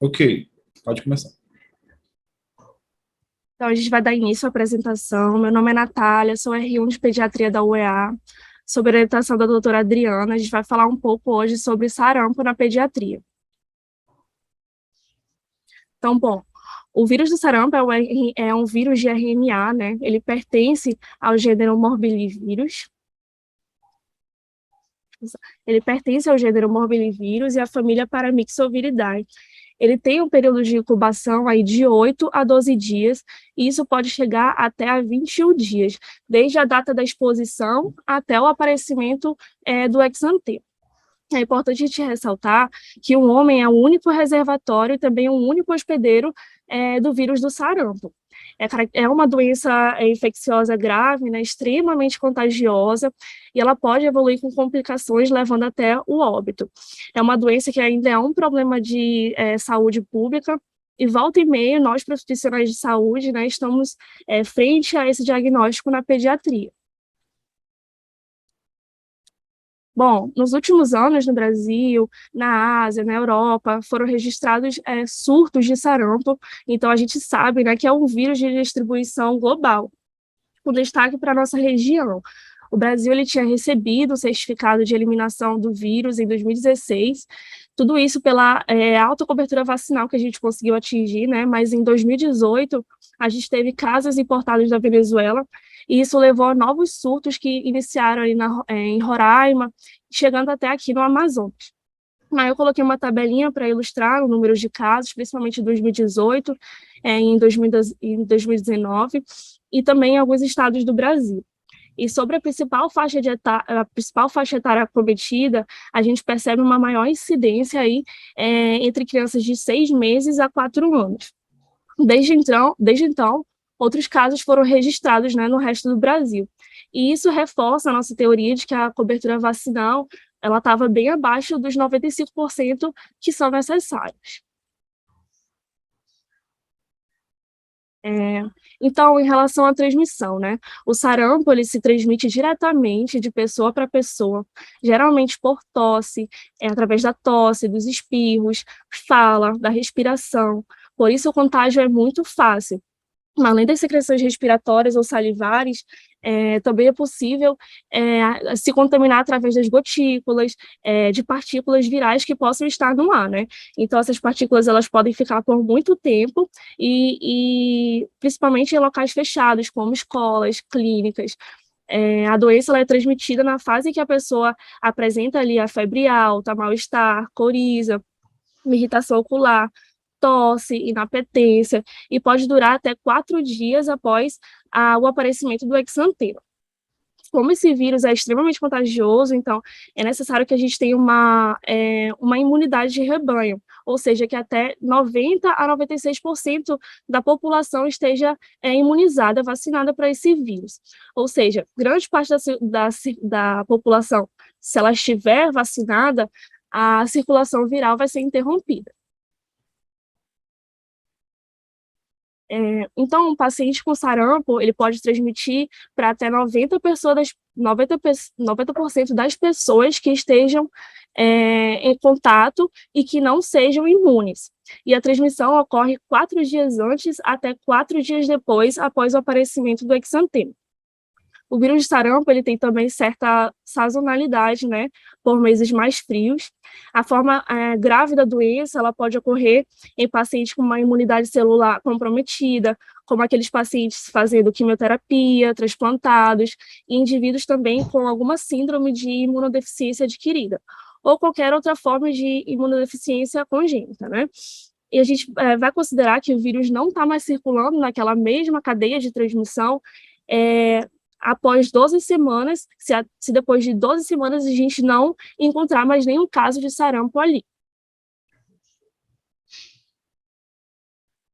Ok, pode começar. Então, a gente vai dar início à apresentação. Meu nome é Natália, sou R1 de Pediatria da UEA, sob a orientação da doutora Adriana. A gente vai falar um pouco hoje sobre sarampo na pediatria. Então, bom, o vírus do sarampo é um vírus de RNA, né? Ele pertence ao gênero Morbillivirus. Ele pertence ao gênero Morbillivirus e à família Paramyxoviridae. Ele tem um período de incubação aí de 8 a 12 dias, e isso pode chegar até a 21 dias, desde a data da exposição até o aparecimento do exantema. É importante a gente ressaltar que o homem é o único reservatório e também o único hospedeiro do vírus do sarampo. É uma doença infecciosa grave, né, extremamente contagiosa, e ela pode evoluir com complicações, levando até o óbito. É uma doença que ainda é um problema de saúde pública, e volta e meia, nós profissionais de saúde, né, estamos frente a esse diagnóstico na pediatria. Bom, nos últimos anos no Brasil, na Ásia, na Europa, foram registrados surtos de sarampo, então a gente sabe, né, que é um vírus de distribuição global, com destaque para a nossa região. O Brasil ele tinha recebido o certificado de eliminação do vírus em 2016, tudo isso pela alta cobertura vacinal que a gente conseguiu atingir, né, mas em 2018 a gente teve casos importados da Venezuela, e isso levou a novos surtos que iniciaram ali em Roraima, chegando até aqui no Amazonas. Aí eu coloquei uma tabelinha para ilustrar o número de casos, principalmente em 2018, em 2019, e também em alguns estados do Brasil. E sobre a principal faixa etária acometida, a gente percebe uma maior incidência aí entre crianças de 6 meses a 4 anos. Desde então, outros casos foram registrados, né, no resto do Brasil. E isso reforça a nossa teoria de que a cobertura vacinal ela estava bem abaixo dos 95% que são necessários. Então, em relação à transmissão, né? O sarampo ele se transmite diretamente de pessoa para pessoa, geralmente por tosse, através da tosse, dos espirros, fala, da respiração. Por isso, o contágio é muito fácil. Além das secreções respiratórias ou salivares, também é possível se contaminar através das gotículas, de partículas virais que possam estar no ar, né? Então, essas partículas, elas podem ficar por muito tempo e principalmente em locais fechados, como escolas, clínicas. A doença ela é transmitida na fase em que a pessoa apresenta ali a febre alta, mal-estar, coriza, irritação ocular, tosse, inapetência, e pode durar até 4 dias após o aparecimento do exantema. Como esse vírus é extremamente contagioso, então é necessário que a gente tenha uma imunidade de rebanho, ou seja, que até 90 a 96% da população esteja imunizada, vacinada para esse vírus. Ou seja, grande parte da população, se ela estiver vacinada, a circulação viral vai ser interrompida. Então, um paciente com sarampo, ele pode transmitir para até 90% das pessoas que estejam em contato e que não sejam imunes. E a transmissão ocorre 4 dias antes até 4 dias depois, após o aparecimento do exantema. O vírus de sarampo ele tem também certa sazonalidade, né, por meses mais frios. A forma grave da doença ela pode ocorrer em pacientes com uma imunidade celular comprometida, como aqueles pacientes fazendo quimioterapia, transplantados, e indivíduos também com alguma síndrome de imunodeficiência adquirida, ou qualquer outra forma de imunodeficiência congênita, né? E a gente vai considerar que o vírus não está mais circulando naquela mesma cadeia de transmissão, após 12 semanas, se depois de 12 semanas a gente não encontrar mais nenhum caso de sarampo ali.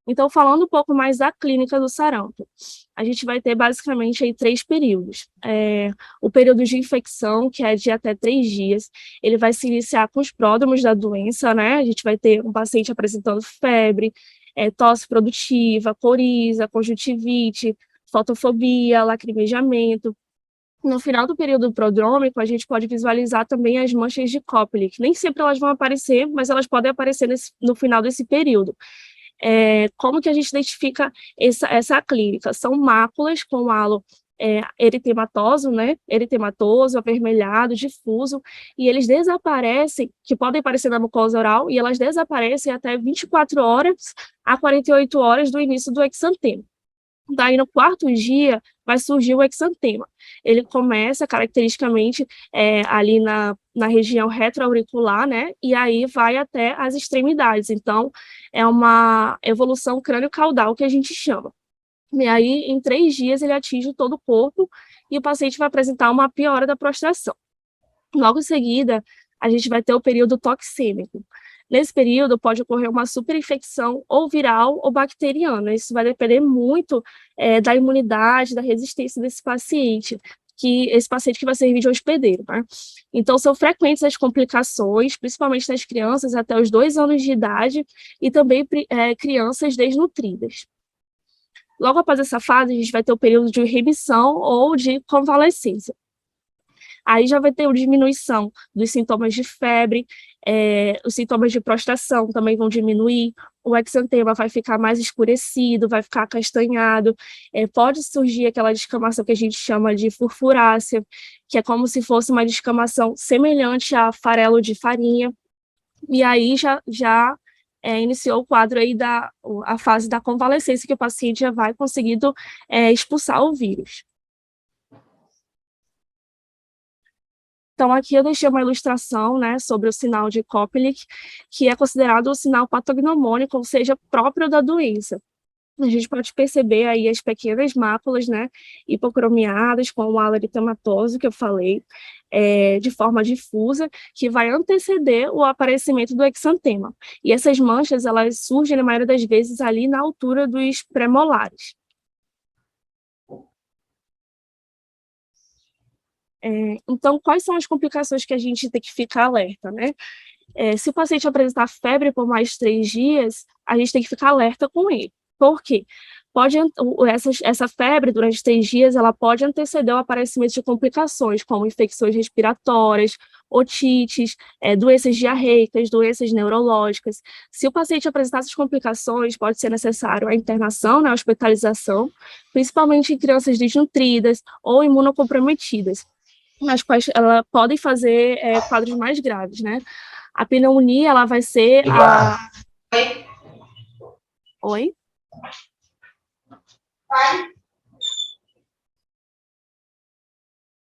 Então, falando um pouco mais da clínica do sarampo, a gente vai ter basicamente aí 3 períodos. O período de infecção, que é de até 3 dias, ele vai se iniciar com os pródromos da doença, né? A gente vai ter um paciente apresentando febre, tosse produtiva, coriza, conjuntivite, fotofobia, lacrimejamento. No final do período prodrômico, a gente pode visualizar também as manchas de Koplik. Nem sempre elas vão aparecer, mas elas podem aparecer no final desse período. Como que a gente identifica essa clínica? São máculas com halo eritematoso, né? Eritematoso, avermelhado, difuso, e eles desaparecem, que podem aparecer na mucosa oral, e elas desaparecem até 24 horas a 48 horas do início do exantema. Daí, no quarto dia, vai surgir o exantema. Ele começa, caracteristicamente, ali na região retroauricular, né? E aí vai até as extremidades. Então, é uma evolução crânio-caudal que a gente chama. E aí, em 3 dias, ele atinge todo o corpo e o paciente vai apresentar uma piora da prostração. Logo em seguida, a gente vai ter o período toxêmico. Nesse período, pode ocorrer uma superinfecção ou viral ou bacteriana. Isso vai depender muito da imunidade, da resistência desse paciente, que vai servir de hospedeiro, tá? Então, são frequentes as complicações, principalmente nas crianças até os 2 anos de idade e também crianças desnutridas. Logo após essa fase, a gente vai ter o período de remissão ou de convalescência. Aí já vai ter uma diminuição dos sintomas de febre, os sintomas de prostração também vão diminuir, o exantema vai ficar mais escurecido, vai ficar acastanhado, pode surgir aquela descamação que a gente chama de furfurácea, que é como se fosse uma descamação semelhante a farelo de farinha, e aí já iniciou o quadro aí a fase da convalescência, que o paciente já vai conseguindo expulsar o vírus. Então, aqui eu deixei uma ilustração, né, sobre o sinal de Koplik, que é considerado um sinal patognomônico, ou seja, próprio da doença. A gente pode perceber aí as pequenas máculas, né, hipocromiadas, com o halo eritematoso, que eu falei, de forma difusa, que vai anteceder o aparecimento do exantema. E essas manchas, elas surgem, na maioria das vezes, ali na altura dos premolares. Então, quais são as complicações que a gente tem que ficar alerta, né? Se o paciente apresentar febre por mais de 3 dias, a gente tem que ficar alerta com ele. Por quê? Essa febre, durante 3 dias, ela pode anteceder o aparecimento de complicações, como infecções respiratórias, otites, doenças diarreicas, doenças neurológicas. Se o paciente apresentar essas complicações, pode ser necessário a internação, né, a hospitalização, principalmente em crianças desnutridas ou imunocomprometidas, nas quais ela podem fazer quadros mais graves, né? A pneumonia, ela vai ser Oi?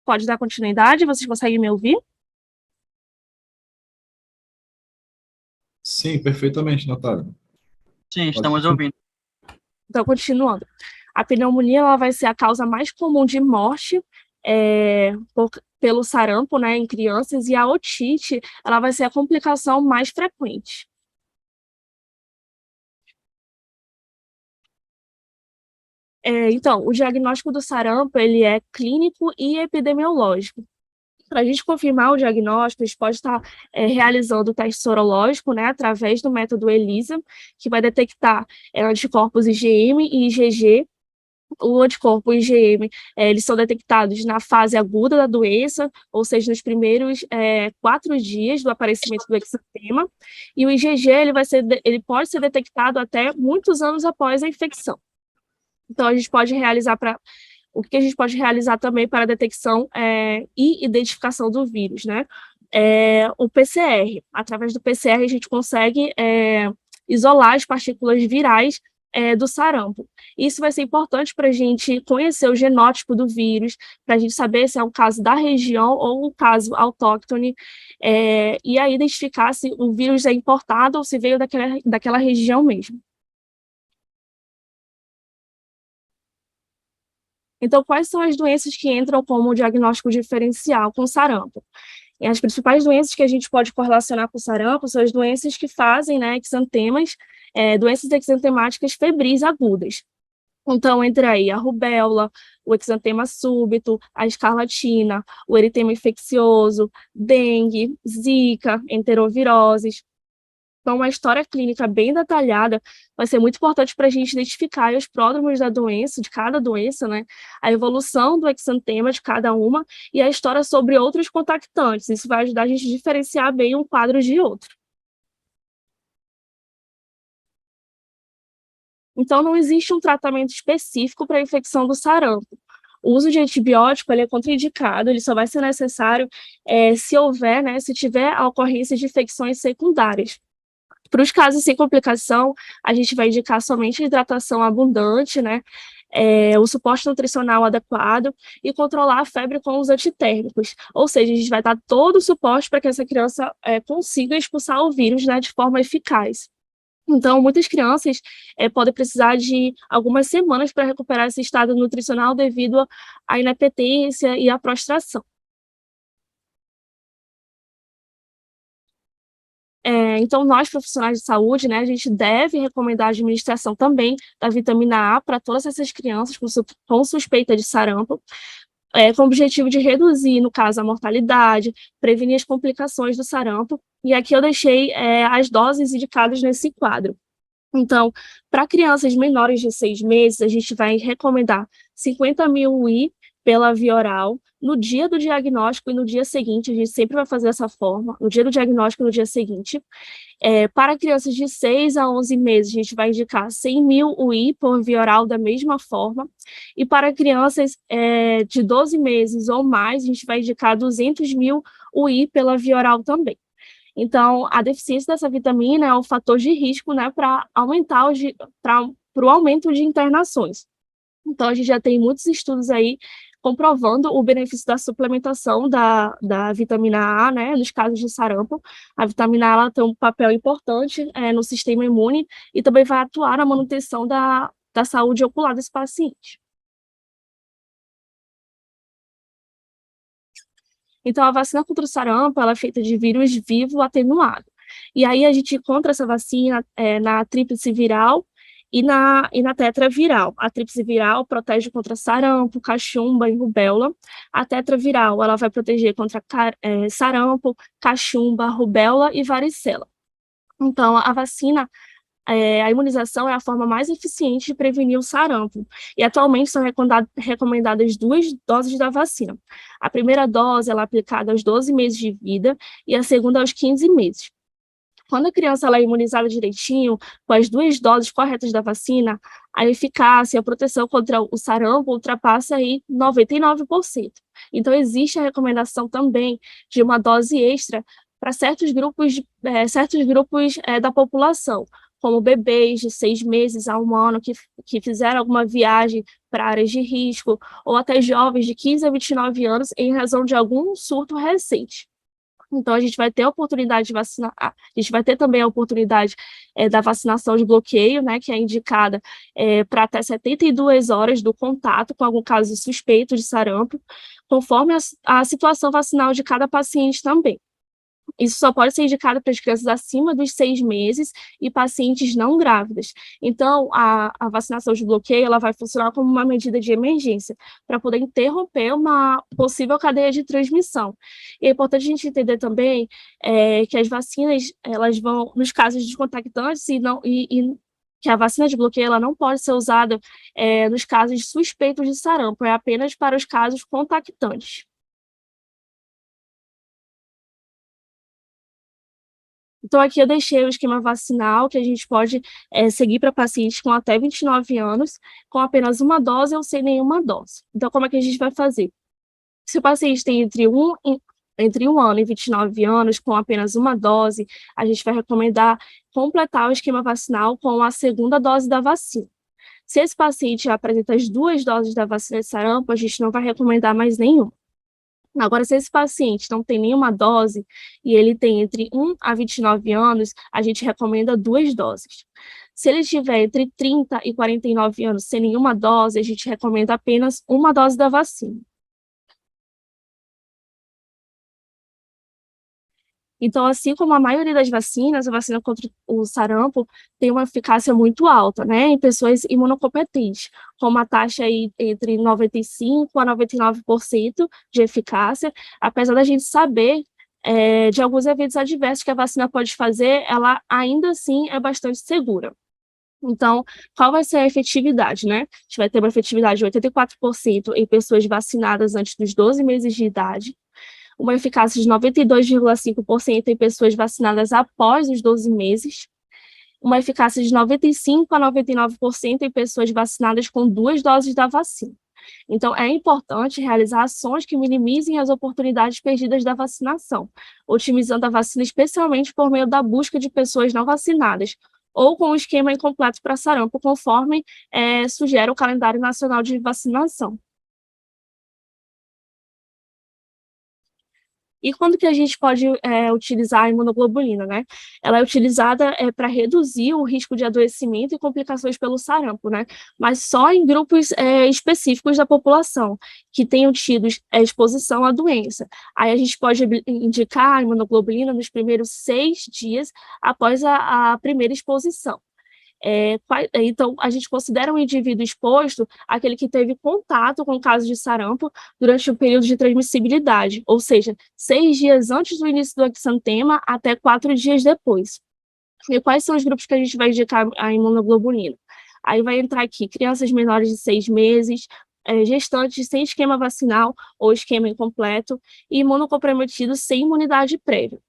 Pode dar continuidade? Vocês conseguem me ouvir? Sim, perfeitamente, Natália. Sim, Pode estamos continuar. ouvindo. Então, continuando. A pneumonia, ela vai ser a causa mais comum de morte pelo sarampo, né, em crianças, e a otite, ela vai ser a complicação mais frequente. Então, o diagnóstico do sarampo, ele é clínico e epidemiológico. Para a gente confirmar o diagnóstico, a gente pode estar realizando o teste sorológico, né, através do método ELISA, que vai detectar anticorpos IgM e IgG. O anticorpo IgM, eles são detectados na fase aguda da doença, ou seja, nos primeiros 4 dias do aparecimento do exantema, e o IgG, ele pode ser detectado até muitos anos após a infecção. Então, o que a gente pode realizar também para a detecção e identificação do vírus, né? O PCR. Através do PCR, a gente consegue isolar as partículas virais do sarampo. Isso vai ser importante para a gente conhecer o genótipo do vírus, para a gente saber se é um caso da região ou um caso autóctone, e aí identificar se o vírus é importado ou se veio daquela região mesmo. Então, quais são as doenças que entram como diagnóstico diferencial com sarampo? E as principais doenças que a gente pode correlacionar com sarampo são as doenças que fazem, né, exantemas, doenças exantemáticas febris agudas. Então, entra aí a rubéola, o exantema súbito, a escarlatina, o eritema infeccioso, dengue, zika, enteroviroses. Então, uma história clínica bem detalhada vai ser muito importante para a gente identificar os pródromos da doença, de cada doença, né? A evolução do exantema de cada uma e a história sobre outros contactantes. Isso vai ajudar a gente a diferenciar bem um quadro de outro. Então, não existe um tratamento específico para a infecção do sarampo. O uso de antibiótico ele é contraindicado, ele só vai ser necessário se houver, né, se tiver a ocorrência de infecções secundárias. Para os casos sem complicação, a gente vai indicar somente hidratação abundante, né, o suporte nutricional adequado e controlar a febre com os antitérmicos. Ou seja, a gente vai dar todo o suporte para que essa criança consiga expulsar o vírus, né, de forma eficaz. Então, muitas crianças podem precisar de algumas semanas para recuperar esse estado nutricional devido à inapetência e à prostração. Então, nós profissionais de saúde, né, a gente deve recomendar a administração também da vitamina A para todas essas crianças com suspeita de sarampo, com o objetivo de reduzir, no caso, a mortalidade, prevenir as complicações do sarampo. E aqui eu deixei as doses indicadas nesse quadro. Então, para crianças menores de 6 meses, a gente vai recomendar 50.000 UI pela via oral, no dia do diagnóstico e no dia seguinte, a gente sempre vai fazer dessa forma, no dia do diagnóstico e no dia seguinte. Para crianças de 6 a 11 meses, a gente vai indicar 100.000 UI por via oral da mesma forma, e para crianças de 12 meses ou mais, a gente vai indicar 200.000 UI pela via oral também. Então, a deficiência dessa vitamina é um fator de risco, né, para aumentar para o aumento de internações. Então, a gente já tem muitos estudos aí comprovando o benefício da suplementação da vitamina A, né, nos casos de sarampo. A vitamina A ela tem um papel importante no sistema imune e também vai atuar na manutenção da saúde ocular desse paciente. Então, a vacina contra o sarampo, ela é feita de vírus vivo atenuado. E aí a gente encontra essa vacina na tríplice viral e na tetraviral. A tríplice viral protege contra sarampo, cachumba e rubéola. A tetraviral, ela vai proteger contra sarampo, cachumba, rubéola e varicela. Então, a imunização é a forma mais eficiente de prevenir o sarampo. E atualmente são recomendadas 2 doses da vacina. A primeira dose ela é aplicada aos 12 meses de vida e a segunda aos 15 meses. Quando a criança ela é imunizada direitinho, com as 2 doses corretas da vacina, a eficácia e a proteção contra o sarampo ultrapassa aí 99%. Então, existe a recomendação também de uma dose extra para certos grupos da população, como bebês de 6 meses a 1 ano que fizeram alguma viagem para áreas de risco, ou até jovens de 15 a 29 anos em razão de algum surto recente. Então, a gente vai ter a oportunidade de vacinar, a gente vai ter também a oportunidade da vacinação de bloqueio, né, que é indicada para até 72 horas do contato com algum caso suspeito de sarampo, conforme a situação vacinal de cada paciente também. Isso só pode ser indicado para as crianças acima dos 6 meses e pacientes não grávidas. Então, a vacinação de bloqueio ela vai funcionar como uma medida de emergência, para poder interromper uma possível cadeia de transmissão. E é importante a gente entender também que as vacinas, elas vão, nos casos de contactantes, e que a vacina de bloqueio ela não pode ser usada nos casos suspeitos de sarampo, é apenas para os casos contactantes. Então, aqui eu deixei o esquema vacinal que a gente pode seguir para pacientes com até 29 anos, com apenas uma dose ou sem nenhuma dose. Então, como é que a gente vai fazer? Se o paciente tem entre um ano e 29 anos, com apenas uma dose, a gente vai recomendar completar o esquema vacinal com a segunda dose da vacina. Se esse paciente apresenta as 2 doses da vacina de sarampo, a gente não vai recomendar mais nenhuma. Agora, se esse paciente não tem nenhuma dose e ele tem entre 1 a 29 anos, a gente recomenda 2 doses. Se ele tiver entre 30 e 49 anos sem nenhuma dose, a gente recomenda apenas uma dose da vacina. Então, assim como a maioria das vacinas, a vacina contra o sarampo tem uma eficácia muito alta, né, em pessoas imunocompetentes, com uma taxa aí entre 95% a 99% de eficácia, apesar da gente saber de alguns eventos adversos que a vacina pode fazer, ela ainda assim é bastante segura. Então, qual vai ser a efetividade, né? A gente vai ter uma efetividade de 84% em pessoas vacinadas antes dos 12 meses de idade, uma eficácia de 92,5% em pessoas vacinadas após os 12 meses, uma eficácia de 95 a 99% em pessoas vacinadas com 2 doses da vacina. Então, é importante realizar ações que minimizem as oportunidades perdidas da vacinação, otimizando a vacina especialmente por meio da busca de pessoas não vacinadas, ou com o esquema incompleto para sarampo, conforme sugere o calendário nacional de vacinação. E quando que a gente pode utilizar a imunoglobulina, né? Ela é utilizada para reduzir o risco de adoecimento e complicações pelo sarampo, né? Mas só em grupos específicos da população que tenham tido exposição à doença. Aí a gente pode indicar a imunoglobulina nos primeiros 6 dias após a primeira exposição. Então, a gente considera um indivíduo exposto aquele que teve contato com o caso de sarampo durante o período de transmissibilidade, ou seja, 6 dias antes do início do exantema até 4 dias depois. E quais são os grupos que a gente vai indicar a imunoglobulina? Aí vai entrar aqui crianças menores de 6 meses, gestantes sem esquema vacinal ou esquema incompleto, e imunocomprometidos sem imunidade prévia,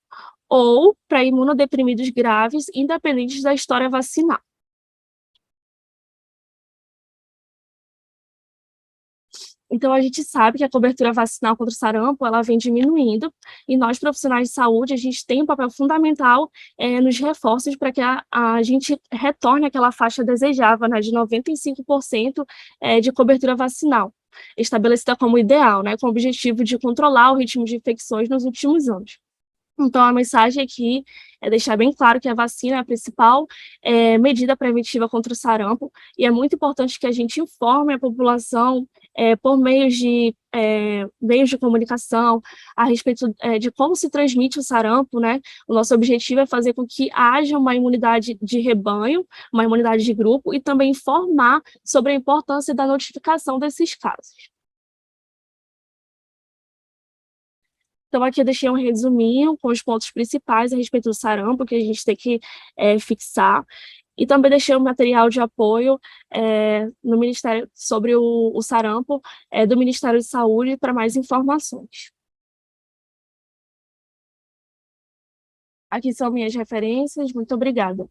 ou para imunodeprimidos graves, independentes da história vacinal. Então, a gente sabe que a cobertura vacinal contra o sarampo, ela vem diminuindo, e nós, profissionais de saúde, a gente tem um papel fundamental nos reforços para que a gente retorne àquela faixa desejável, né, de 95% de cobertura vacinal, estabelecida como ideal, né, com o objetivo de controlar o ritmo de infecções nos últimos anos. Então, a mensagem aqui é deixar bem claro que a vacina é a principal medida preventiva contra o sarampo, e é muito importante que a gente informe a população por meios de comunicação a respeito de como se transmite o sarampo, né? O nosso objetivo é fazer com que haja uma imunidade de rebanho, uma imunidade de grupo, e também informar sobre a importância da notificação desses casos. Então, aqui eu deixei um resuminho com os pontos principais a respeito do sarampo, que a gente tem que fixar, e também deixei um material de apoio no Ministério sobre o sarampo do Ministério de Saúde para mais informações. Aqui são minhas referências, muito obrigada.